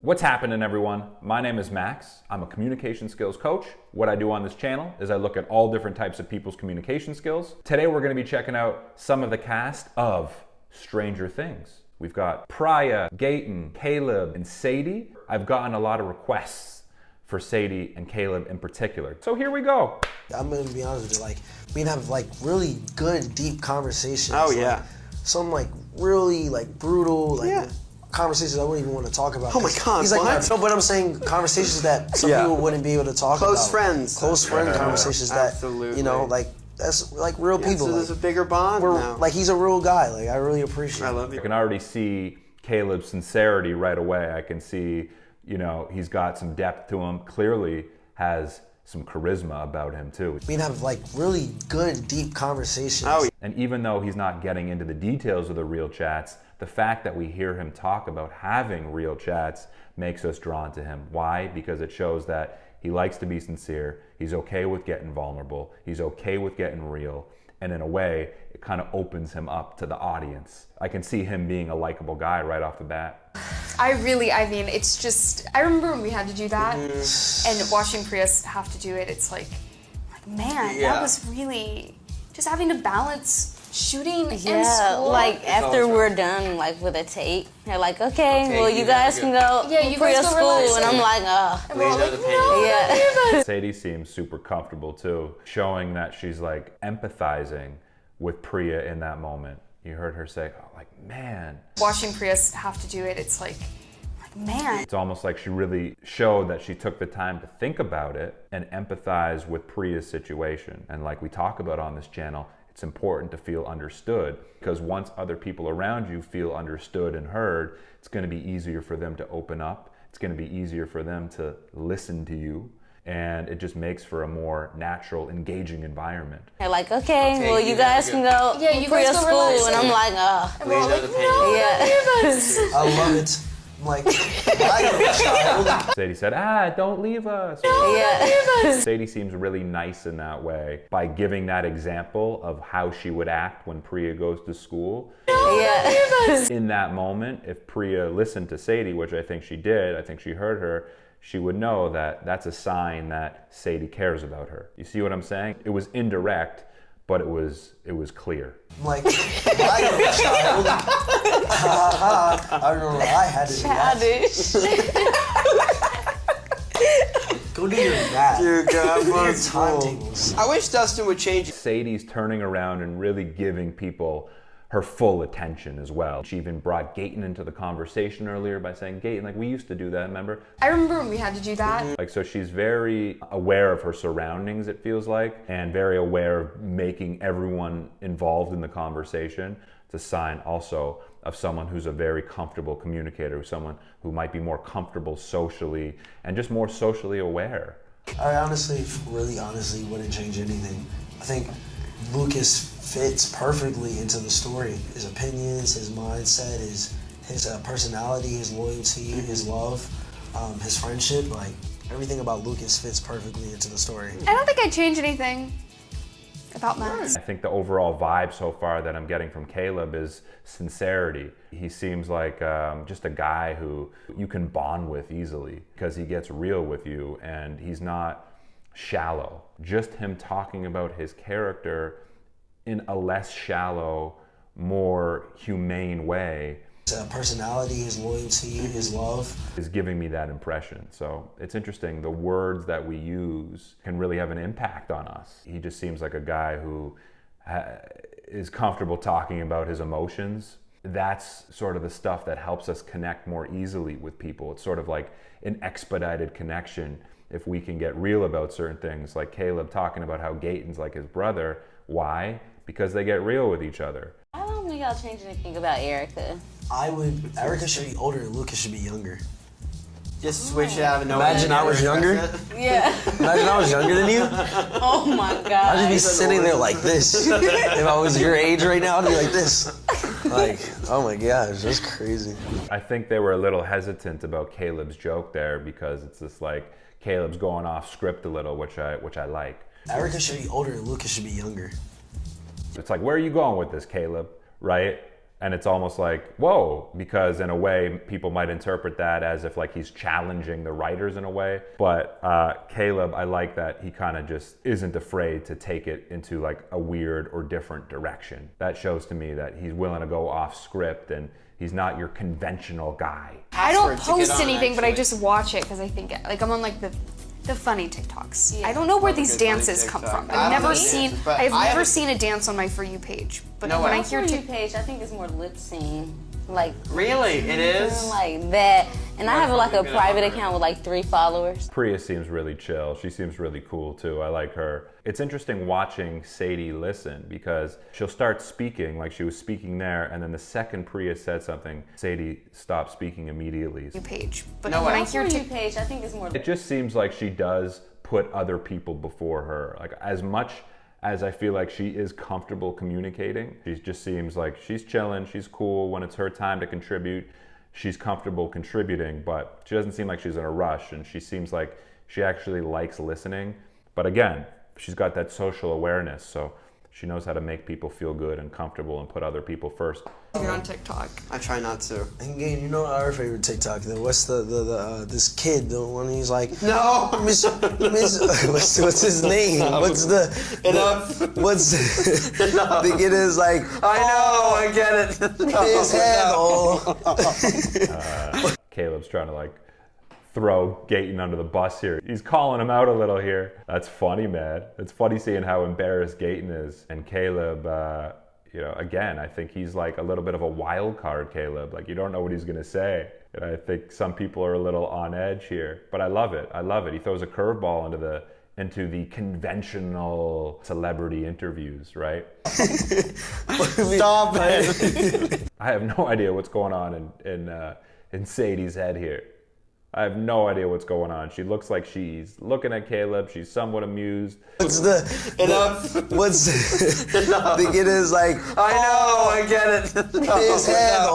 What's happening, everyone? My name is Max. I'm a communication skills coach. What I do on this channel is I look at all different types of people's communication skills. Today we're going to be checking out some of the cast of Stranger Things. We've got Priya, Gaten, Caleb, and Sadie. I've gotten a lot of requests for Sadie and Caleb in particular. So here we go. I'm gonna be honest with you, we can have really good, deep conversations. Oh yeah. Some really brutal, conversations I wouldn't even want to talk about. Oh my God, He's what? No, but I'm saying conversations that some people wouldn't be able to talk about. Close friends. Close friend conversations that, Absolutely. that's real people. So there's a bigger bond now. He's a real guy. I really appreciate it. I love you. I can already see Caleb's sincerity right away. I can see, he's got some depth to him, clearly has some charisma about him too. We can have really good, deep conversations. Oh, yeah. And even though he's not getting into the details of the real chats, the fact that we hear him talk about having real chats makes us drawn to him. Why? Because it shows that he likes to be sincere, he's okay with getting vulnerable, he's okay with getting real, and in a way, it kind of opens him up to the audience. I can see him being a likable guy right off the bat. I remember when we had to do that, and watching Priya have to do it, it's man, that was really, just having to balance shooting and school. After we're done with a take, they're like, okay, well you guys can go you Priya guys go school, relax. and I'm like, oh. And we're all like, no, Sadie seems super comfortable too, showing that she's empathizing with Priya in that moment. You heard her say, man. watching Priya have to do it, it's man. It's almost like she really showed that she took the time to think about it and empathize with Priya's situation. And like we talk about on this channel, it's important to feel understood, because once other people around you feel understood and heard, it's going to be easier for them to open up. It's going to be easier for them to listen to you. And it just makes for a more natural, engaging environment. They're like, okay, well you guys can go you Priya guys go school, relax. and I'm like, oh. And we're all like, no, I love it. I got a child. Sadie said, don't leave us. Sadie seems really nice in that way by giving that example of how she would act when Priya goes to school. In that moment, if Priya listened to Sadie, which I think she did, I think she heard her, she would know that that's a sign that Sadie cares about her. You see what I'm saying? It was indirect, but it was clear. I got a child. I remember I had to do that. Go do your math. Dear God, Do your timetables. I wish Dustin would change it. Sadie's turning around and really giving people her full attention as well. She even brought Gaten into the conversation earlier by saying, Gaten, we used to do that, remember? I remember when we had to do that. So she's very aware of her surroundings, it feels like, and very aware of making everyone involved in the conversation. It's a sign also of someone who's a very comfortable communicator, someone who might be more comfortable socially and just more socially aware. I really honestly wouldn't change anything. I think Lucas fits perfectly into the story. His opinions, his mindset, his personality, his loyalty, his love, his friendship, everything about Lucas fits perfectly into the story. I don't think I'd change anything about Max. I think the overall vibe so far that I'm getting from Caleb is sincerity. He seems like just a guy who you can bond with easily because he gets real with you and he's not shallow. Just him talking about his character in a less shallow, more humane way. His personality, his loyalty, his love is giving me that impression. So it's interesting, the words that we use can really have an impact on us. He just seems like a guy who is comfortable talking about his emotions. That's sort of the stuff that helps us connect more easily with people. It's sort of like an expedited connection if we can get real about certain things, like Caleb talking about how Gaten's like his brother. Why? Because they get real with each other. I don't think I'll change anything about Erica. Erica should be older and Lucas should be younger. Just switch it out of nowhere. Imagine I was younger. Yeah. Imagine I was younger than you. Oh my God. I'd just be sitting there like this. If I was your age right now, I'd be like this. Oh my gosh, that's crazy. I think they were a little hesitant about Caleb's joke there because it's just Caleb's going off script a little, which I like. Erica should be older and Lucas should be younger. It's where are you going with this, Caleb? Right? And it's almost like, whoa, because in a way, people might interpret that as if like he's challenging the writers in a way. But Caleb, I like that he kind of just isn't afraid to take it into like a weird or different direction. That shows to me that he's willing to go off script and he's not your conventional guy. I don't post anything, but I just watch it because I think, like, I'm on like the funny TikToks. Yeah. I don't know where these dances come from. I've never seen a dance on my For You page. But when I hear For You page, I think it's more lip sync. Like really, it is like that. And I have like a private account with like 3 followers. Priya seems really chill. She seems really cool too. I like her. It's interesting watching Sadie listen because she'll start speaking like she was speaking there, and then the second Priya said something, Sadie stopped speaking immediately. Page. But when I hear For You page, I think it's more. It just seems like she does put other people before her. Like as much as I feel like she is comfortable communicating, she just seems like she's chilling, she's cool. When it's her time to contribute, she's comfortable contributing, but she doesn't seem like she's in a rush, and she seems like she actually likes listening. But again, she's got that social awareness, so she knows how to make people feel good and comfortable and put other people first. You're on TikTok. I try not to. And again, you know our favorite TikTok. What's the this kid? The one he's like, no, Miss, what's his name? What's the kid is like? I know, I get it. His head. Caleb's trying to like throw Gayton under the bus here. He's calling him out a little here. That's funny, man. It's funny seeing how embarrassed Gayton is. And Caleb, you know, again, I think he's like a little bit of a wild card, Caleb. Like you don't know what he's gonna say. And I think some people are a little on edge here. But I love it. I love it. He throws a curveball into the conventional celebrity interviews, right? Stop it. I have no idea what's going on in Sadie's head here. I have no idea what's going on. She looks like she's looking at Caleb. She's somewhat amused. The kid is like, I know, I get it. His head.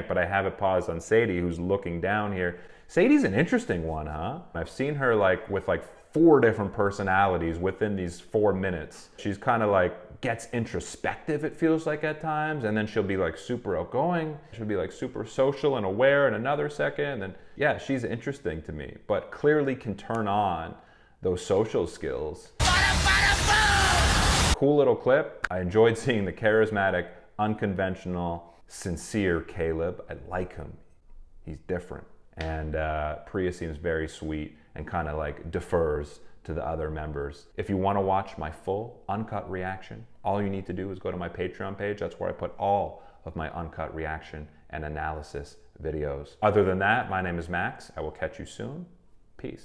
But I have it paused on Sadie, who's looking down here. Sadie's an interesting one, huh? I've seen her like with like 4 different personalities within these 4 minutes. She's kind of like gets introspective, it feels like at times, and then she'll be like super outgoing. She'll be like super social and aware in another second. And yeah, she's interesting to me, but clearly can turn on those social skills. Cool little clip. I enjoyed seeing the charismatic, unconventional, sincere Caleb. I like him. He's different. And Priya seems very sweet and kind of like defers to the other members. If you want to watch my full uncut reaction, all you need to do is go to my Patreon page. That's where I put all of my uncut reaction and analysis videos. Other than that, my name is Max. I will catch you soon. Peace.